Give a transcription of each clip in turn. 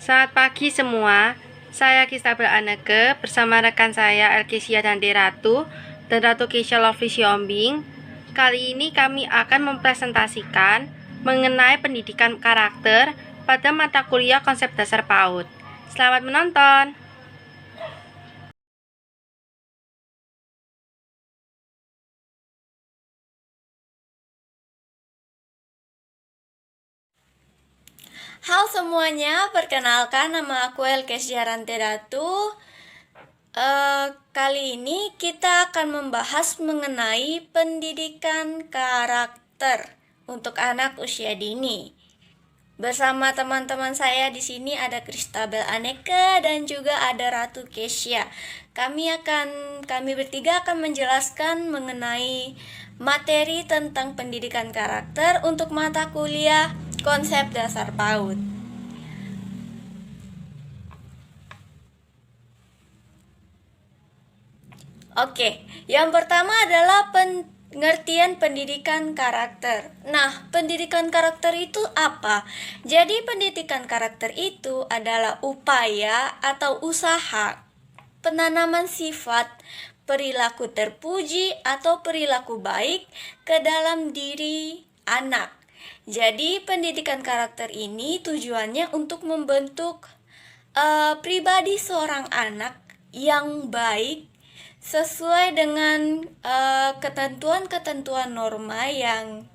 Selamat pagi semua, saya Kistabel Anneke bersama rekan saya Elkesia dan Ratu dan Ratu Keisha Lovely Siombing. Kali ini kami akan mempresentasikan mengenai pendidikan karakter pada mata kuliah konsep dasar PAUD. Selamat menonton! Halo semuanya, perkenalkan nama aku Elkesia Ratu. Kali ini kita akan membahas mengenai pendidikan karakter untuk anak usia dini. Bersama teman-teman saya di sini ada Kistabel Anneke dan juga ada Ratu Keisha. Kami bertiga akan menjelaskan mengenai materi tentang pendidikan karakter untuk mata kuliah konsep dasar PAUD. Oke, yang pertama adalah pengertian pendidikan karakter. Nah, pendidikan karakter itu apa? Jadi, pendidikan karakter itu adalah upaya atau usaha penanaman sifat, perilaku terpuji atau perilaku baik ke dalam diri anak. Jadi, pendidikan karakter ini tujuannya untuk membentuk pribadi seorang anak yang baik sesuai dengan ketentuan-ketentuan norma yang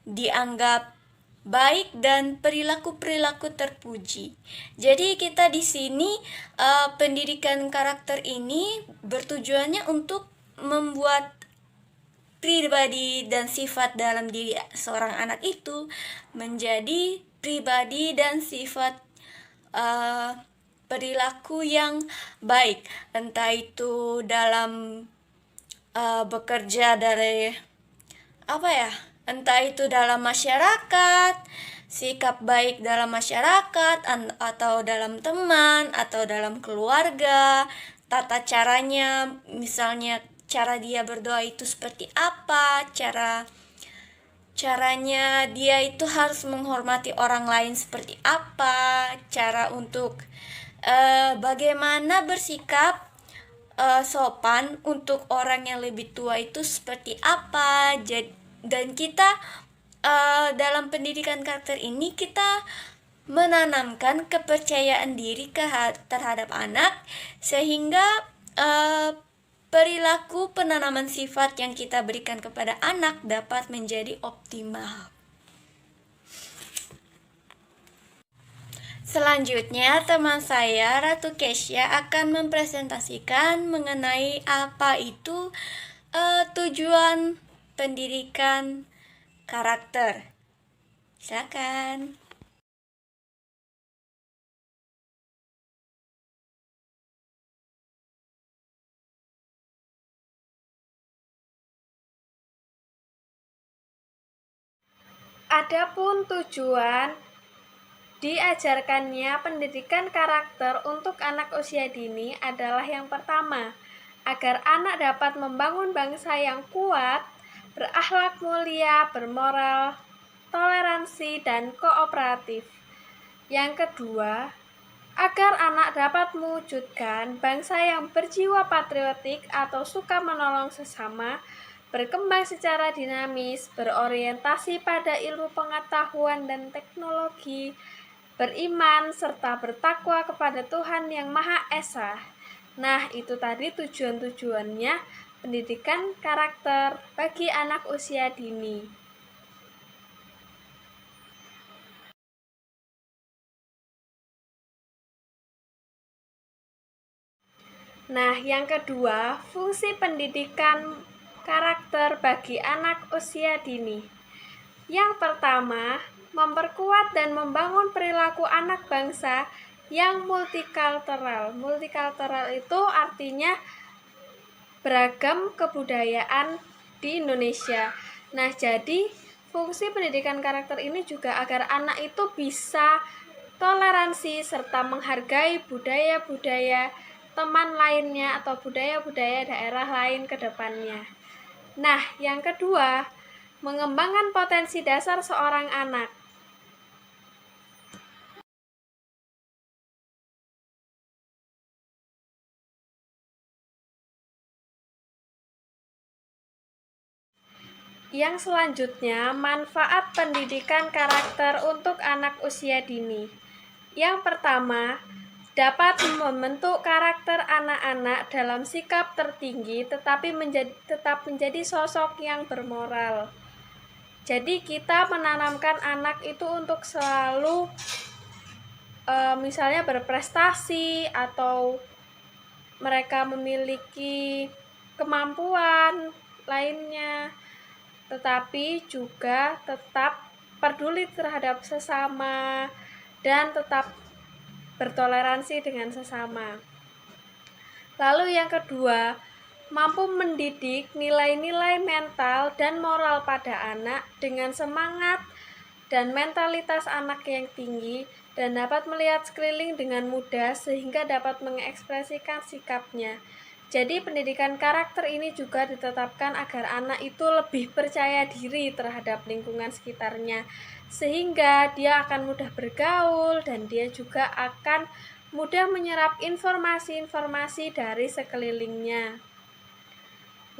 dianggap baik dan perilaku-perilaku terpuji. Jadi kita di sini pendidikan karakter ini bertujuannya untuk membuat pribadi dan sifat dalam diri seorang anak itu menjadi pribadi dan sifat perilaku yang baik, entah itu dalam bekerja dari entah itu dalam masyarakat, sikap baik dalam masyarakat atau dalam teman atau dalam keluarga, tata caranya, misalnya cara dia berdoa itu seperti apa, caranya dia itu harus menghormati orang lain seperti apa, cara untuk bagaimana bersikap sopan untuk orang yang lebih tua itu seperti apa. Dan kita dalam pendidikan karakter ini kita menanamkan kepercayaan diri terhadap anak sehingga perilaku penanaman sifat yang kita berikan kepada anak dapat menjadi optimal. Selanjutnya, teman saya Ratu Keisha akan mempresentasikan mengenai apa itu tujuan pendidikan karakter. Silakan. Adapun tujuan diajarkannya pendidikan karakter untuk anak usia dini adalah yang pertama, agar anak dapat membangun bangsa yang kuat, berakhlak mulia, bermoral, toleransi, dan kooperatif. Yang kedua, agar anak dapat mewujudkan bangsa yang berjiwa patriotik atau suka menolong sesama, berkembang secara dinamis, berorientasi pada ilmu pengetahuan dan teknologi, beriman, serta bertakwa kepada Tuhan Yang Maha Esa. Nah, itu tadi tujuan-tujuannya pendidikan karakter bagi anak usia dini. Nah, yang kedua, fungsi pendidikan karakter bagi anak usia dini. Yang pertama, memperkuat dan membangun perilaku anak bangsa yang multikultural. Multikultural itu artinya beragam kebudayaan di Indonesia. Nah, jadi fungsi pendidikan karakter ini juga agar anak itu bisa toleransi serta menghargai budaya-budaya teman lainnya atau budaya-budaya daerah lain ke depannya. Nah, yang kedua, mengembangkan potensi dasar seorang anak. Yang selanjutnya, manfaat pendidikan karakter untuk anak usia dini. Yang pertama, dapat membentuk karakter anak-anak dalam sikap tertinggi tetap menjadi sosok yang bermoral. Jadi kita menanamkan anak itu untuk selalu misalnya berprestasi atau mereka memiliki kemampuan lainnya, tetapi juga tetap peduli terhadap sesama dan tetap bertoleransi dengan sesama. Lalu yang kedua, mampu mendidik nilai-nilai mental dan moral pada anak dengan semangat dan mentalitas anak yang tinggi dan dapat melihat sekeliling dengan mudah sehingga dapat mengekspresikan sikapnya. Jadi pendidikan karakter ini juga ditetapkan agar anak itu lebih percaya diri terhadap lingkungan sekitarnya, sehingga dia akan mudah bergaul dan dia juga akan mudah menyerap informasi-informasi dari sekelilingnya.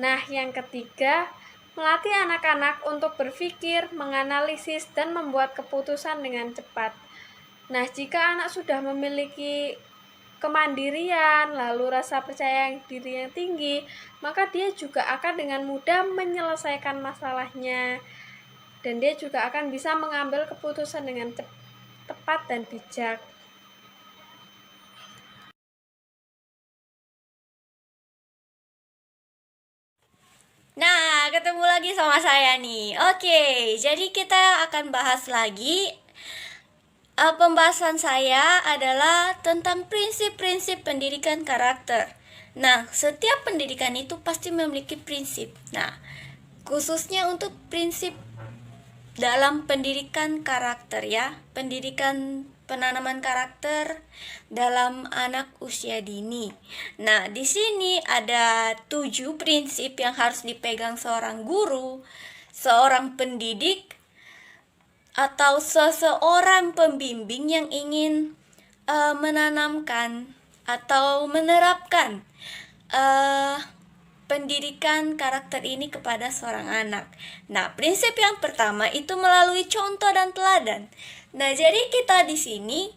Nah, yang ketiga, melatih anak-anak untuk berpikir, menganalisis, dan membuat keputusan dengan cepat. Nah, jika anak sudah memiliki kemandirian, lalu rasa percaya diri yang tinggi, maka dia juga akan dengan mudah menyelesaikan masalahnya. Dan dia juga akan bisa mengambil keputusan dengan tepat dan bijak. Nah, ketemu lagi sama saya nih. Oke, jadi kita akan bahas lagi. Pembahasan saya adalah tentang prinsip-prinsip pendidikan karakter. Nah, setiap pendidikan itu pasti memiliki prinsip. Nah, khususnya untuk prinsip dalam pendidikan karakter ya, pendidikan penanaman karakter dalam anak usia dini. Nah, di sini ada 7 prinsip yang harus dipegang seorang guru, seorang pendidik, atau seseorang pembimbing yang ingin menanamkan atau menerapkan pendidikan karakter ini kepada seorang anak. Nah, prinsip yang pertama itu melalui contoh dan teladan. Nah, jadi kita di sini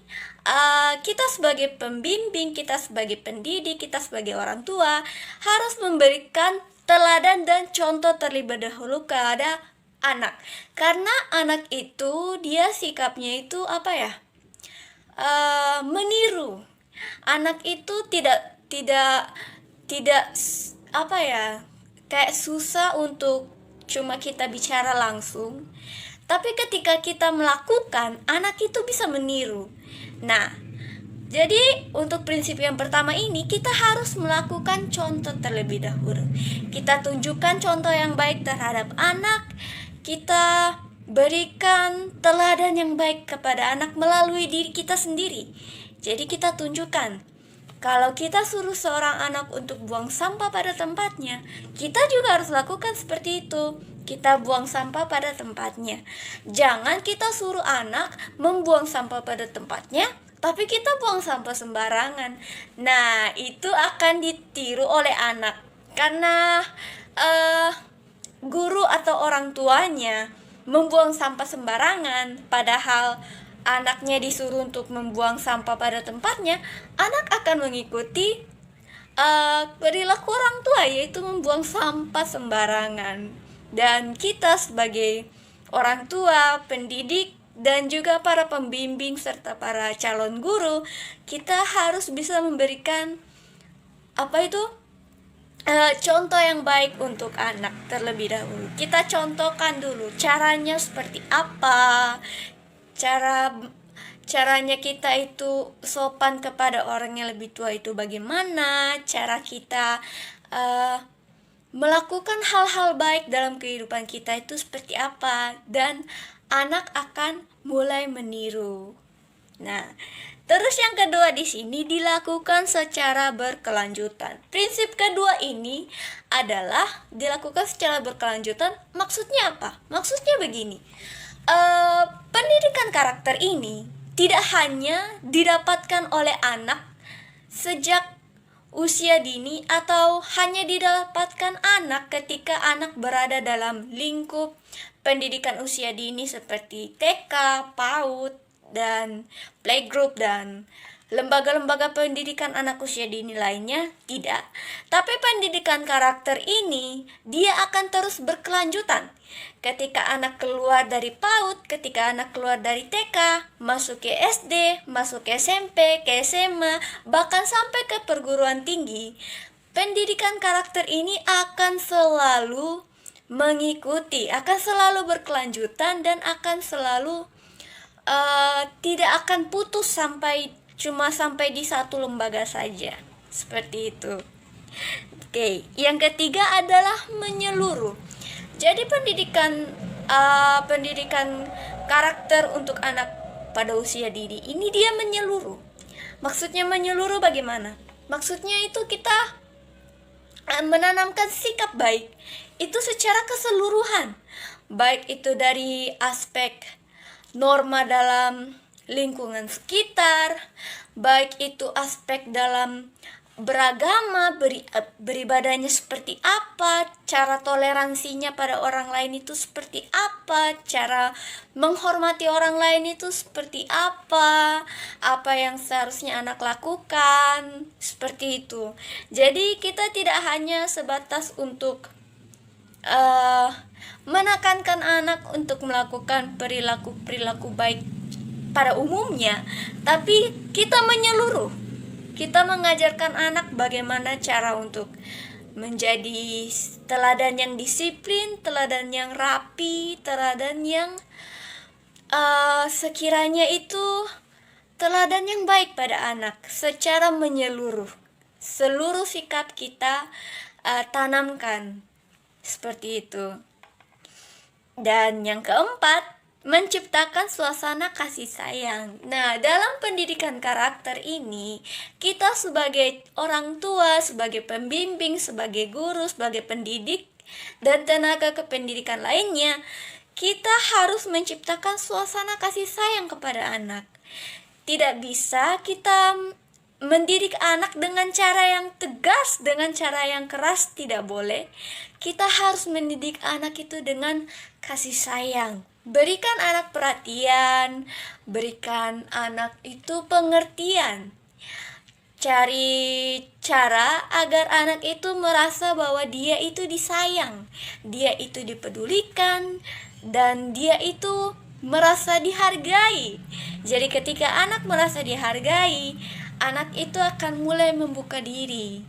kita sebagai pembimbing, kita sebagai pendidik, kita sebagai orang tua harus memberikan teladan dan contoh terlebih dahulu kepada anak. Karena anak itu dia sikapnya itu meniru. Anak itu tidak kayak susah untuk cuma kita bicara langsung. Tapi ketika kita melakukan, anak itu bisa meniru. Nah, jadi untuk prinsip yang pertama ini kita harus melakukan contoh terlebih dahulu. Kita tunjukkan contoh yang baik terhadap anak. Kita berikan teladan yang baik kepada anak melalui diri kita sendiri. Jadi kita tunjukkan, kalau kita suruh seorang anak untuk buang sampah pada tempatnya, kita juga harus lakukan seperti itu. Kita buang sampah pada tempatnya. Jangan kita suruh anak membuang sampah pada tempatnya, tapi kita buang sampah sembarangan. Nah, itu akan ditiru oleh anak. Karena guru atau orang tuanya membuang sampah sembarangan, padahal anaknya disuruh untuk membuang sampah pada tempatnya, anak akan mengikuti perilaku orang tua, yaitu membuang sampah sembarangan. Dan kita sebagai orang tua, pendidik, dan juga para pembimbing serta para calon guru, kita harus bisa memberikan contoh yang baik untuk anak terlebih dahulu. Kita contohkan dulu caranya seperti apa, caranya kita itu sopan kepada orang yang lebih tua itu bagaimana, cara kita melakukan hal-hal baik dalam kehidupan kita itu seperti apa, dan anak akan mulai meniru. Nah, terus yang kedua di sini dilakukan secara berkelanjutan. Prinsip kedua ini adalah dilakukan secara berkelanjutan. Maksudnya apa? Maksudnya begini. Pendidikan karakter ini tidak hanya didapatkan oleh anak sejak usia dini atau hanya didapatkan anak ketika anak berada dalam lingkup pendidikan usia dini seperti TK, PAUD, dan playgroup dan lembaga-lembaga pendidikan anak usia dini lainnya? Tidak. Tapi pendidikan karakter ini dia akan terus berkelanjutan. Ketika anak keluar dari PAUD, ketika anak keluar dari TK, masuk ke SD, masuk ke SMP, ke SMA, bahkan sampai ke perguruan tinggi, pendidikan karakter ini akan selalu mengikuti, akan selalu berkelanjutan dan akan selalu tidak akan putus sampai di satu lembaga saja. Seperti itu. Oke, yang ketiga adalah menyeluruh. Jadi pendidikan karakter untuk anak pada usia dini ini dia menyeluruh. Maksudnya menyeluruh bagaimana? Maksudnya itu kita menanamkan sikap baik itu secara keseluruhan. Baik itu dari aspek norma dalam lingkungan sekitar, baik itu aspek dalam beragama, beribadahnya seperti apa, cara toleransinya pada orang lain itu seperti apa, cara menghormati orang lain itu seperti apa yang seharusnya anak lakukan, seperti itu. Jadi kita tidak hanya sebatas untuk menekankan anak untuk melakukan perilaku baik pada umumnya, tapi kita menyeluruh. Kita mengajarkan anak bagaimana cara untuk menjadi teladan yang disiplin, teladan yang rapi, teladan yang sekiranya itu teladan yang baik pada anak secara menyeluruh. Seluruh sikap kita tanamkan seperti itu. Dan yang keempat, menciptakan suasana kasih sayang. Nah, dalam pendidikan karakter ini, kita sebagai orang tua, sebagai pembimbing, sebagai guru, sebagai pendidik, dan tenaga kependidikan lainnya, kita harus menciptakan suasana kasih sayang kepada anak. Tidak bisa kita mendidik anak dengan cara yang tegas, dengan cara yang keras, tidak boleh. Kita harus mendidik anak itu dengan kasih sayang. Berikan anak perhatian, berikan anak itu pengertian. Cari cara agar anak itu merasa bahwa dia itu disayang, dia itu dipedulikan, dan dia itu merasa dihargai. Jadi ketika anak merasa dihargai, anak itu akan mulai membuka diri,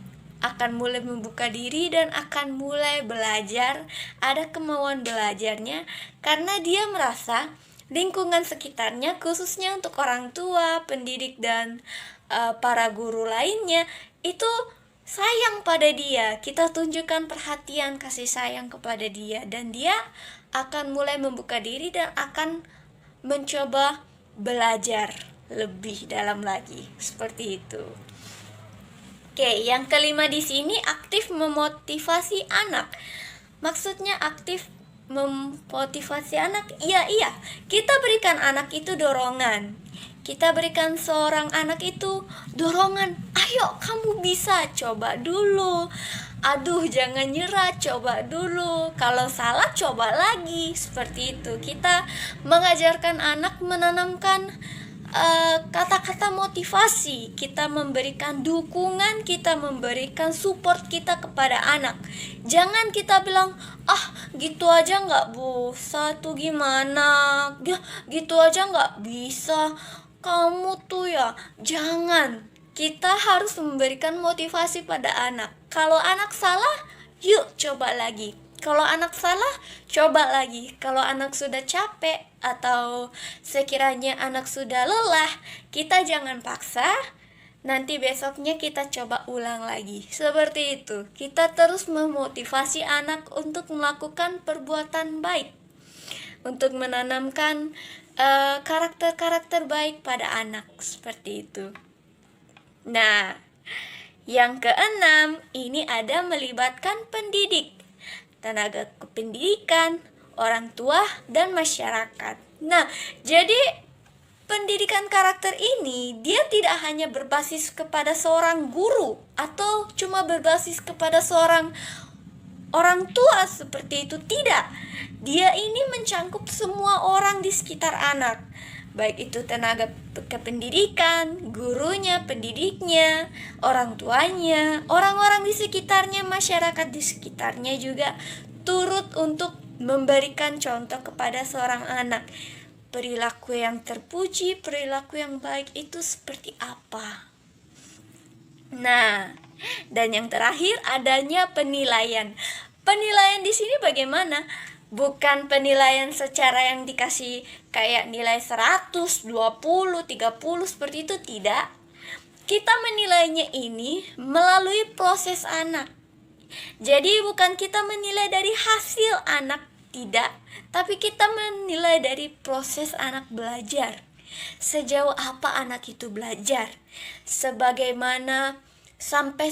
dan akan mulai belajar, ada kemauan belajarnya, karena dia merasa lingkungan sekitarnya, khususnya untuk orang tua, pendidik, dan para guru lainnya, itu sayang pada dia. Kita tunjukkan perhatian, kasih sayang kepada dia, dan dia akan mulai membuka diri dan akan mencoba belajar lebih dalam lagi, seperti itu. Oke, yang kelima di sini aktif memotivasi anak. Maksudnya aktif memotivasi anak? Iya, kita berikan anak itu dorongan. Kita berikan seorang anak itu dorongan. Ayo, kamu bisa, coba dulu. Aduh, jangan nyerah, coba dulu. Kalau salah, coba lagi. Seperti itu. Kita mengajarkan anak, menanamkan kata-kata motivasi. Kita memberikan dukungan, kita memberikan support kita kepada anak. Jangan kita bilang, gitu aja gak bisa tuh, gimana, gitu aja gak bisa, kamu tuh ya. Jangan. Kita harus memberikan motivasi pada anak. Kalau anak salah, yuk coba lagi. Kalau anak salah, coba lagi. Kalau anak sudah capek atau sekiranya anak sudah lelah, kita jangan paksa. Nanti besoknya kita coba ulang lagi. Seperti itu. Kita terus memotivasi anak untuk melakukan perbuatan baik, untuk menanamkan karakter-karakter baik pada anak. Seperti itu. Nah, yang keenam, ini ada melibatkan pendidik, tenaga kependidikan, orang tua, dan masyarakat. Nah, jadi pendidikan karakter ini dia tidak hanya berbasis kepada seorang guru atau cuma berbasis kepada seorang orang tua seperti itu, tidak. Dia ini mencangkup semua orang di sekitar anak, baik itu tenaga kependidikan, gurunya, pendidiknya, orang tuanya, orang-orang di sekitarnya, masyarakat di sekitarnya juga turut untuk memberikan contoh kepada seorang anak. Perilaku yang terpuji, perilaku yang baik itu seperti apa. Nah, dan yang terakhir adanya penilaian. Penilaian di sini bagaimana? Bukan penilaian secara yang dikasih kayak nilai 100, 20, 30 seperti itu, tidak. Kita menilainya ini melalui proses anak. Jadi bukan kita menilai dari hasil anak, tidak, tapi kita menilai dari proses anak belajar. Sejauh apa anak itu belajar, sampai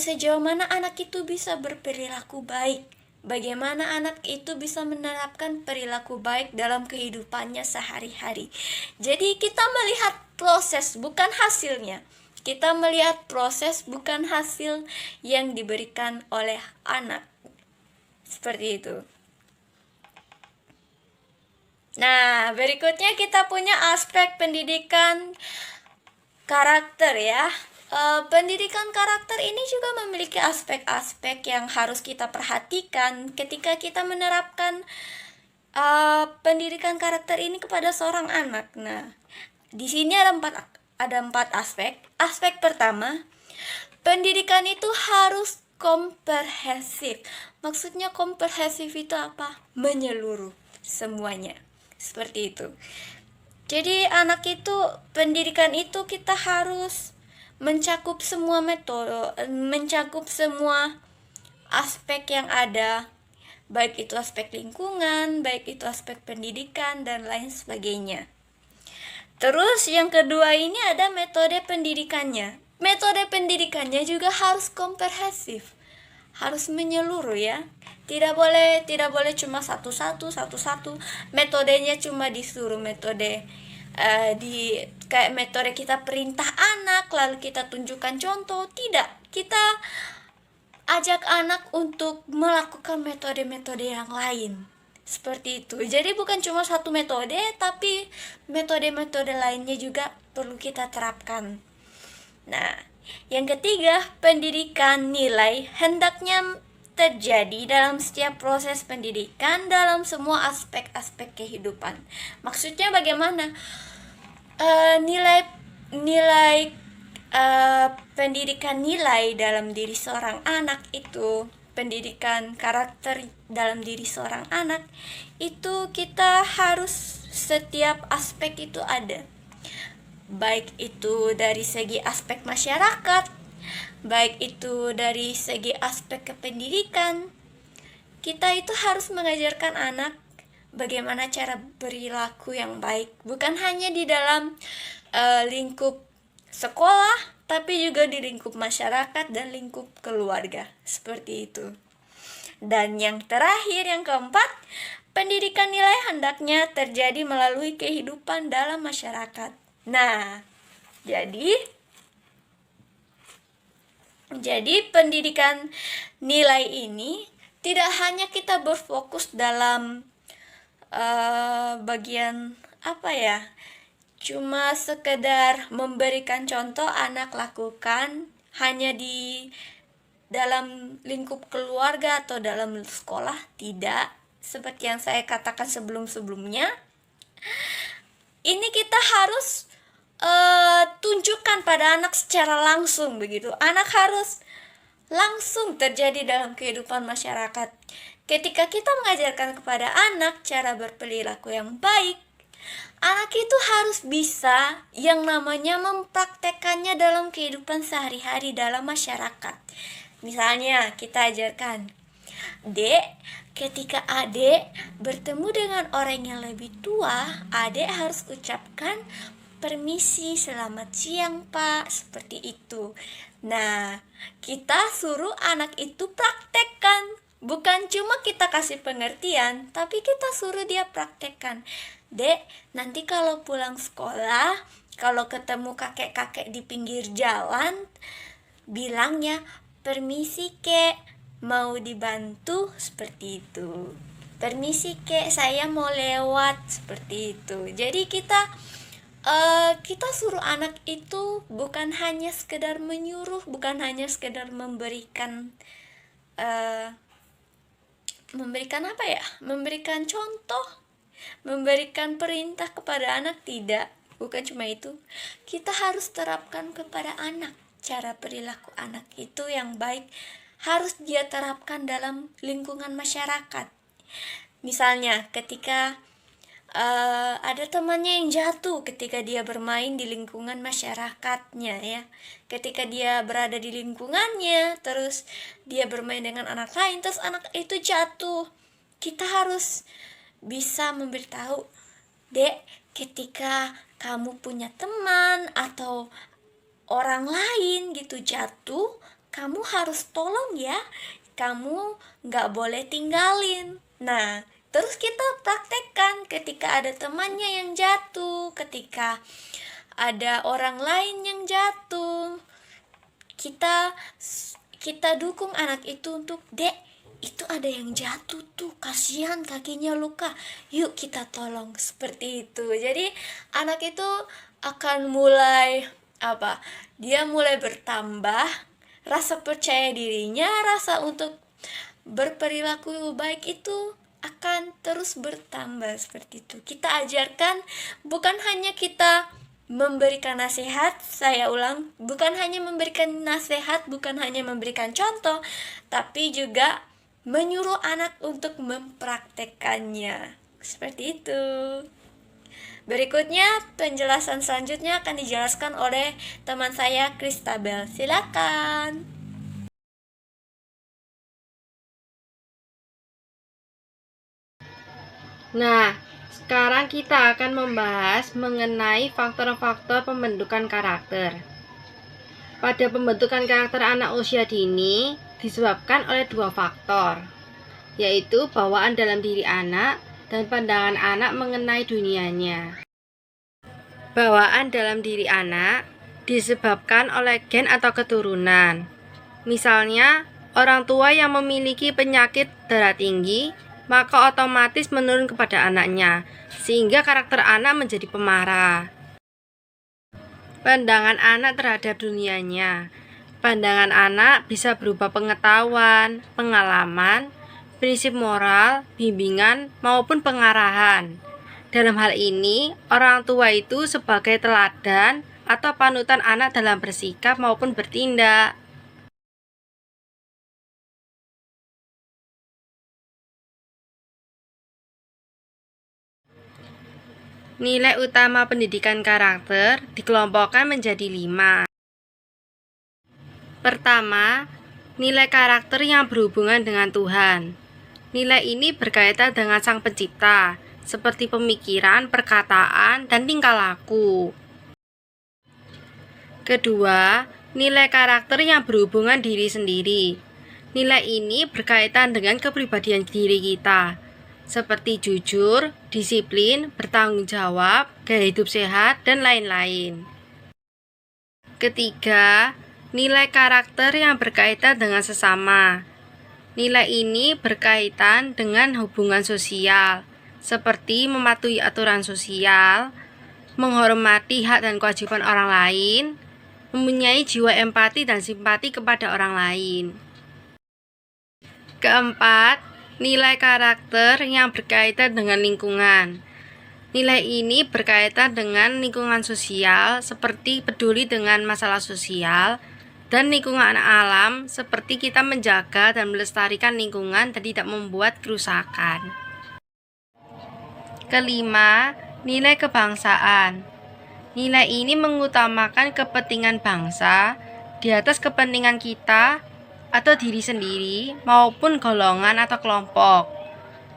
sejauh mana anak itu bisa berperilaku baik, bagaimana anak itu bisa menerapkan perilaku baik dalam kehidupannya sehari-hari. Jadi kita melihat proses, bukan hasilnya. Kita melihat proses, bukan hasil yang diberikan oleh anak. Seperti itu. Nah, berikutnya kita punya aspek pendidikan karakter ya. Pendidikan karakter ini juga memiliki aspek-aspek yang harus kita perhatikan ketika kita menerapkan pendidikan karakter ini kepada seorang anak. Nah, di sini ada empat aspek. Aspek pertama, pendidikan itu harus komprehensif. Maksudnya komprehensif itu apa? Menyeluruh semuanya. Seperti itu. Jadi anak itu, pendidikan itu kita harus mencakup semua metode, mencakup semua aspek yang ada, baik itu aspek lingkungan, baik itu aspek pendidikan, dan lain sebagainya. Terus yang kedua ini ada metode pendidikannya. Metode pendidikannya juga harus komprehensif, harus menyeluruh ya. Tidak boleh cuma satu. Metodenya cuma disuruh metode kayak metode kita perintah anak lalu kita tunjukkan contoh. Tidak, kita ajak anak untuk melakukan metode-metode yang lain. Seperti itu. Jadi bukan cuma satu metode, tapi metode-metode lainnya juga perlu kita terapkan. Nah, yang ketiga, pendidikan nilai hendaknya terjadi dalam setiap proses pendidikan dalam semua aspek-aspek kehidupan. Maksudnya bagaimana? Pendidikan nilai dalam diri seorang anak itu, pendidikan karakter dalam diri seorang anak itu kita harus setiap aspek itu ada. Baik itu dari segi aspek masyarakat, baik itu dari segi aspek kependidikan, kita itu harus mengajarkan anak bagaimana cara perilaku yang baik, bukan hanya di dalam lingkup sekolah, tapi juga di lingkup masyarakat dan lingkup keluarga. Seperti itu. Dan yang terakhir, yang keempat, pendidikan nilai hendaknya terjadi melalui kehidupan dalam masyarakat. Nah, jadi pendidikan nilai ini tidak hanya kita berfokus dalam bagian cuma sekedar memberikan contoh anak lakukan hanya di dalam lingkup keluarga atau dalam sekolah, tidak. Seperti yang saya katakan sebelum-sebelumnya, ini kita harus tunjukkan pada anak secara langsung begitu. Anak harus langsung terjadi dalam kehidupan masyarakat. Ketika kita mengajarkan kepada anak cara berperilaku yang baik, anak itu harus bisa yang namanya mempraktekannya dalam kehidupan sehari-hari dalam masyarakat. Misalnya kita ajarkan, Dek, ketika adek bertemu dengan orang yang lebih tua, adek harus ucapkan permisi, selamat siang Pak, seperti itu. Nah, kita suruh anak itu praktekkan. Bukan cuma kita kasih pengertian, tapi kita suruh dia praktekkan. Dek, nanti kalau pulang sekolah, Kalau ketemu kakek-kakek di pinggir jalan, bilangnya, "Permisi kek, mau dibantu?" Seperti itu. "Permisi kek, saya mau lewat." Seperti itu. Jadi kita suruh anak itu bukan hanya sekedar menyuruh, bukan hanya sekedar memberikan apa ya? Memberikan contoh, memberikan perintah kepada anak, tidak. Bukan cuma itu. Kita harus terapkan kepada anak. Cara perilaku anak itu yang baik harus dia terapkan dalam lingkungan masyarakat. Misalnya ketika ada temannya yang jatuh ketika dia bermain di lingkungan masyarakatnya ya. Ketika dia berada di lingkungannya, terus dia bermain dengan anak lain, terus anak itu jatuh. Kita harus bisa memberitahu, "Dek, ketika kamu punya teman atau orang lain gitu jatuh, kamu harus tolong ya. Kamu gak boleh tinggalin." Nah, terus kita praktekkan ketika ada temannya yang jatuh, ketika ada orang lain yang jatuh. Kita dukung anak itu untuk, "Dek, itu ada yang jatuh tuh, kasihan kakinya luka. Yuk kita tolong." Seperti itu. Jadi anak itu akan mulai dia mulai bertambah rasa percaya dirinya, rasa untuk berperilaku baik itu akan terus bertambah. Seperti itu. Kita ajarkan, bukan hanya kita memberikan nasihat, saya ulang, bukan hanya memberikan nasihat, bukan hanya memberikan contoh, tapi juga menyuruh anak untuk mempraktekannya. Seperti itu. Berikutnya, penjelasan selanjutnya akan dijelaskan oleh teman saya, Kristabel. Silakan. Nah, sekarang kita akan membahas mengenai faktor-faktor pembentukan karakter. Pada pembentukan karakter anak usia dini disebabkan oleh dua faktor, yaitu bawaan dalam diri anak dan pandangan anak mengenai dunianya. Bawaan dalam diri anak disebabkan oleh gen atau keturunan. Misalnya, orang tua yang memiliki penyakit darah tinggi, maka otomatis menurun kepada anaknya, sehingga karakter anak menjadi pemarah. Pandangan anak terhadap dunianya. Pandangan anak bisa berupa pengetahuan, pengalaman, prinsip moral, bimbingan, maupun pengarahan. Dalam hal ini, orang tua itu sebagai teladan atau panutan anak dalam bersikap maupun bertindak. Nilai utama pendidikan karakter dikelompokkan menjadi 5. Pertama, nilai karakter yang berhubungan dengan Tuhan. Nilai ini berkaitan dengan Sang Pencipta, seperti pemikiran, perkataan, dan tingkah laku. Kedua, nilai karakter yang berhubungan diri sendiri. Nilai ini berkaitan dengan kepribadian diri kita, seperti jujur, disiplin, bertanggung jawab, gaya hidup sehat, dan lain-lain. Ketiga, nilai karakter yang berkaitan dengan sesama. Nilai ini berkaitan dengan hubungan sosial, seperti mematuhi aturan sosial, menghormati hak dan kewajiban orang lain, mempunyai jiwa empati dan simpati kepada orang lain. Keempat, nilai karakter yang berkaitan dengan lingkungan. Nilai ini berkaitan dengan lingkungan sosial, seperti peduli dengan masalah sosial, dan lingkungan alam, seperti kita menjaga dan melestarikan lingkungan dan tidak membuat kerusakan. Kelima, nilai kebangsaan. Nilai ini mengutamakan kepentingan bangsa di atas kepentingan kita atau diri sendiri maupun golongan atau kelompok.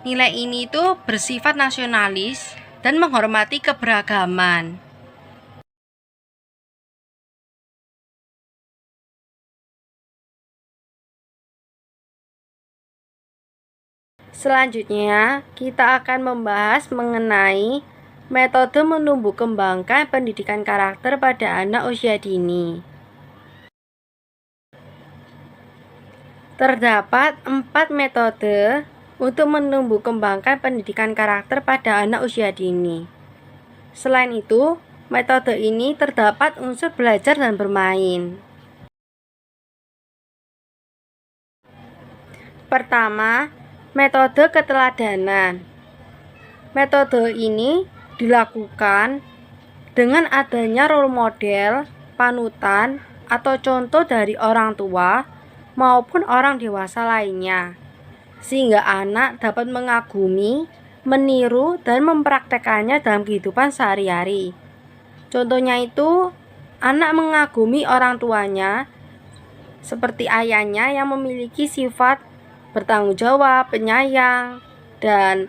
Nilai ini tuh bersifat nasionalis dan menghormati keberagaman. Selanjutnya, kita akan membahas mengenai Metode menumbuh kembangkan pendidikan karakter pada anak usia dini. Terdapat 4 metode untuk menumbuh kembangkan pendidikan karakter pada anak usia dini. Selain itu, metode ini terdapat unsur belajar dan bermain. Pertama, metode keteladanan. Metode ini dilakukan dengan adanya role model, panutan, atau contoh dari orang tua maupun orang dewasa lainnya, sehingga anak dapat mengagumi, meniru, dan mempraktekannya dalam kehidupan sehari-hari. Contohnya itu, anak mengagumi orang tuanya, seperti ayahnya yang memiliki sifat bertanggung jawab, penyayang, dan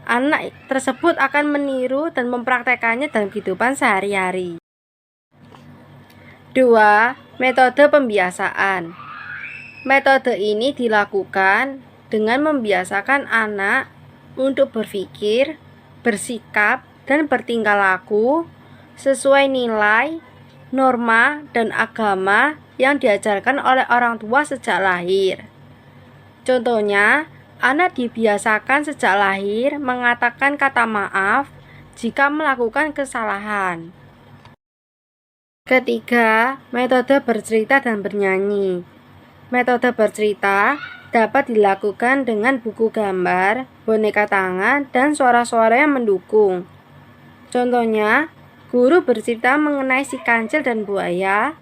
anak tersebut akan meniru dan mempraktekannya dalam kehidupan sehari-hari. 2. Metode pembiasaan. Metode ini dilakukan dengan membiasakan anak untuk berpikir, bersikap, dan bertingkah laku sesuai nilai, norma, dan agama yang diajarkan oleh orang tua sejak lahir. Contohnya, anak dibiasakan sejak lahir mengatakan kata maaf jika melakukan kesalahan. Ketiga, metode bercerita dan bernyanyi. Metode bercerita dapat dilakukan dengan buku gambar, boneka tangan, dan suara-suara yang mendukung. Contohnya, guru bercerita mengenai si kancil dan buaya,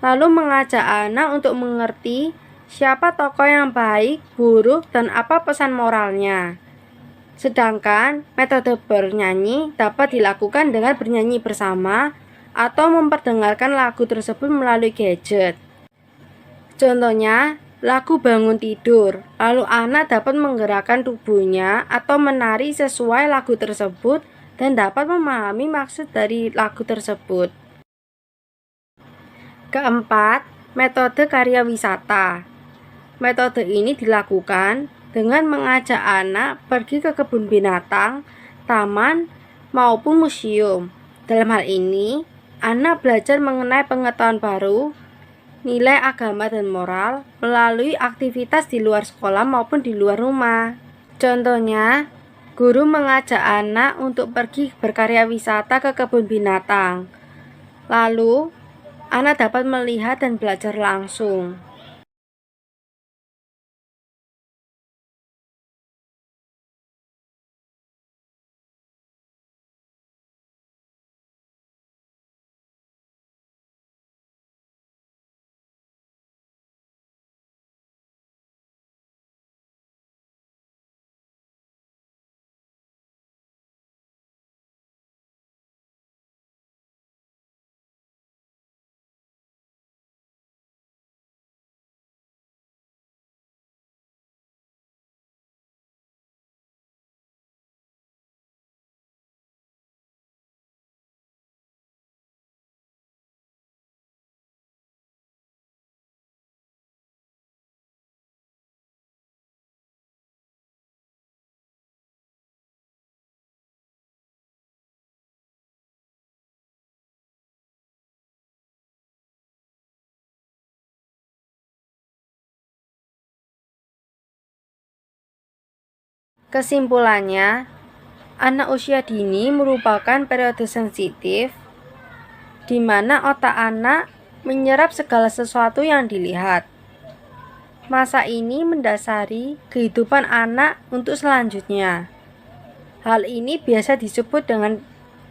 lalu mengajak anak untuk mengerti siapa tokoh yang baik, buruk, dan apa pesan moralnya. Sedangkan metode bernyanyi dapat dilakukan dengan bernyanyi bersama atau memperdengarkan lagu tersebut melalui gadget. Contohnya, lagu bangun tidur, lalu anak dapat menggerakkan tubuhnya atau menari sesuai lagu tersebut dan dapat memahami maksud dari lagu tersebut. Keempat, metode karya wisata. Metode ini dilakukan dengan mengajak anak pergi ke kebun binatang, taman, maupun museum. Dalam hal ini, anak belajar mengenai pengetahuan baru, nilai agama dan moral melalui aktivitas di luar sekolah maupun di luar rumah. Contohnya, guru mengajak anak untuk pergi berkarya wisata ke kebun binatang. Lalu, anak dapat melihat dan belajar langsung. Kesimpulannya, anak usia dini merupakan periode sensitif di mana otak anak menyerap segala sesuatu yang dilihat. Masa ini mendasari kehidupan anak untuk selanjutnya. Hal ini biasa disebut dengan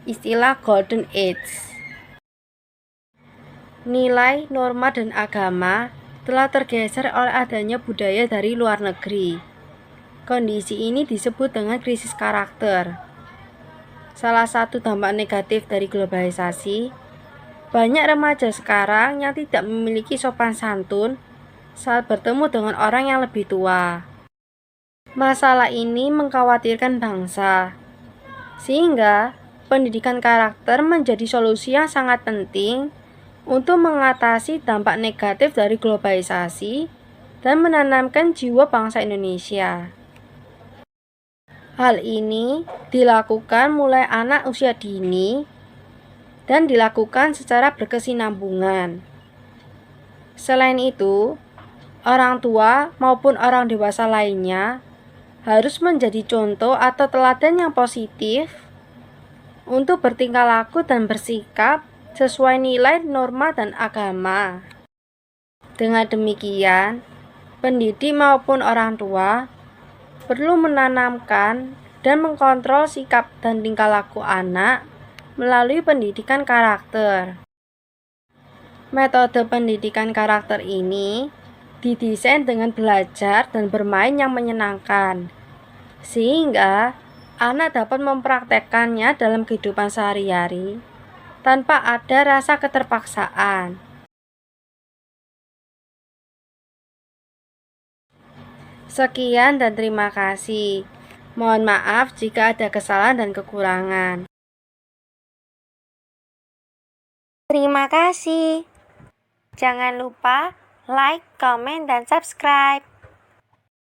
istilah Golden Age. Nilai, norma, dan agama telah tergeser oleh adanya budaya dari luar negeri. Kondisi ini disebut dengan krisis karakter. Salah satu dampak negatif dari globalisasi, banyak remaja sekarang yang tidak memiliki sopan santun saat bertemu dengan orang yang lebih tua. Masalah ini mengkhawatirkan bangsa, sehingga pendidikan karakter menjadi solusi yang sangat penting untuk mengatasi dampak negatif dari globalisasi dan menanamkan jiwa bangsa Indonesia. Hal ini dilakukan mulai anak usia dini dan dilakukan secara berkesinambungan. Selain itu, orang tua maupun orang dewasa lainnya harus menjadi contoh atau teladan yang positif untuk bertingkah laku dan bersikap sesuai nilai, norma, dan agama. Dengan demikian, pendidik maupun orang tua perlu menanamkan dan mengkontrol sikap dan tingkah laku anak melalui pendidikan karakter. Metode pendidikan karakter ini didesain dengan belajar dan bermain yang menyenangkan, sehingga anak dapat mempraktekkannya dalam kehidupan sehari-hari tanpa ada rasa keterpaksaan. Sekian dan terima kasih. Mohon maaf jika ada kesalahan dan kekurangan. Terima kasih. Jangan lupa like, comment, dan subscribe.